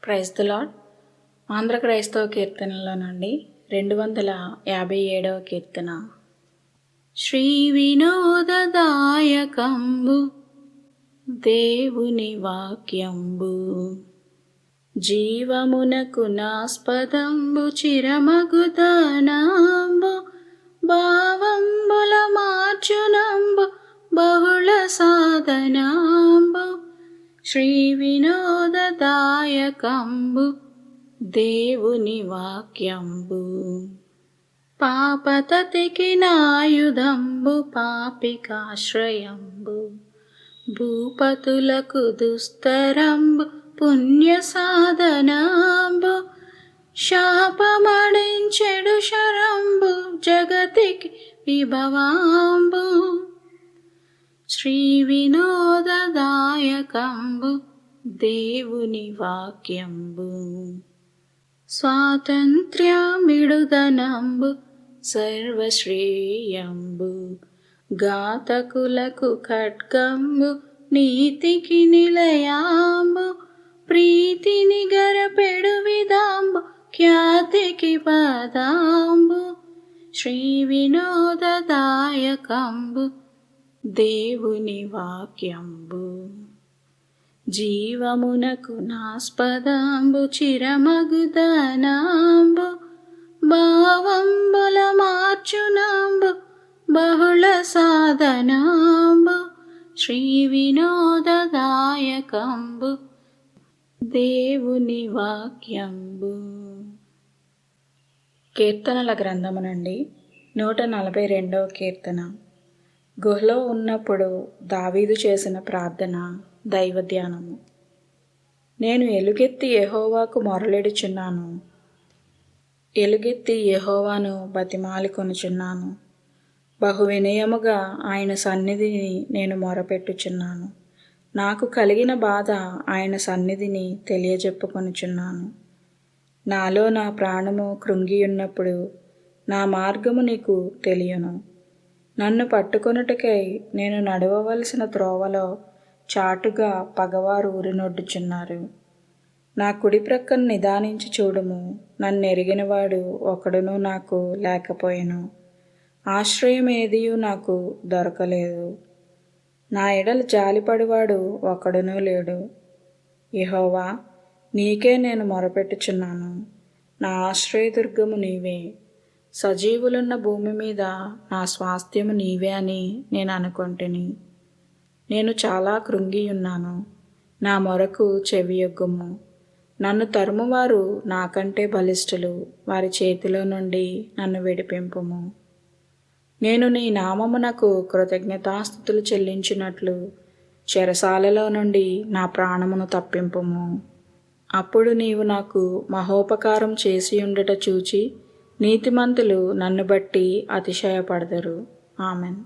Praise the lord. Andhra క్రైస్తవ కీర్తనలో నుండి 257వ కీర్తన. శ్రీ వినోదదాయకంబు దేవుని వాక్యంబు, జీవమునకు నాస్పదంబు చిరమగుదనంబు, భావంబుల మార్చునంబు బహుళ సాధనంబు. శ్రీ వినోదదాయకంబు దేవుని వాక్యంబు, పాపతతికి నాయుధంబు పాపికాశ్రయంబు, భూపతులకు దుస్తరంబు పుణ్య సాధనంబు, శాపమడించెడు శరంబు జగతికి విభవాంబు. శ్రీ వినోదదాయకంబు దేవుని వాక్యంబు, స్వాతంత్ర్యమిడుదనంబు సర్వశ్రేయంబు, ఘాతకులకు ఖడ్గంబు నీతికి నిలయాంబు, ప్రీతిని గరపెడు విధాంబు ఖ్యాతికి పదాంబు. శ్రీ వినోదదాయకంబు దేవుని వాక్యంబు, జీవమునకు నాస్పదంబు చిరమగుదనంబు, భావంబుల మార్చునంబు బహుళ సాధనంబు. శ్రీ వినోదదాయకంబు దేవుని వాక్యంబు. కీర్తనల గ్రంథము నుండి 142వ కీర్తన. గుహలో ఉన్నప్పుడు దావీదు చేసిన ప్రార్థన. దైవ ధ్యానము. నేను ఎలుగెత్తి యెహోవాకు మొరలెడుచున్నాను, ఎలుగెత్తి యెహోవాను బతిమాలుకొనుచున్నాను. బహు వినయముగా ఆయన సన్నిధిని నేను మొరపెట్టుచున్నాను. నాకు కలిగిన బాధ ఆయన సన్నిధిని తెలియజెప్పుకొనుచున్నాను. నాలో నా ప్రాణము కృంగియున్నప్పుడు నా మార్గము నీకు తెలియను. నన్ను పట్టుకొనుటకై నేను నడవవలసిన త్రోవలో చాటుగా పగవారు ఊరినొడ్డుచున్నారు. నా కుడి ప్రక్కను నిదానించి చూడుము. నన్నెరిగినవాడు ఒకడునూ నాకు లేకపోయెను. ఆశ్రయం ఏదియూ నాకు దొరకలేదు. నా ఎడల జాలిపడివాడు ఒకడునూ లేడు. యెహోవా, నీకే నేను మొరపెట్టుచున్నాను. నా ఆశ్రయదుర్గము నీవే. సజీవులున్న భూమి మీద నా స్వాస్థ్యము నీవే అని నేను అనుకొంటిని. నేను చాలా కృంగియున్నాను. నా మొరకు చెవియొగ్గుము. నన్ను తరుమువారు నాకంటే బలిష్ఠులు. వారి చేతిలో నుండి నన్ను విడిపింపుము. నేను నీ నామమునకు కృతజ్ఞతాస్తుతులు చెల్లించినట్లు చెరసాలలో నుండి నా ప్రాణమును తప్పింపుము. అప్పుడు నీవు నాకు మహోపకారం చేసియుండుట చూచి నీతిమంతులు నన్ను బట్టి అతిశయపడదరు. ఆమెన్.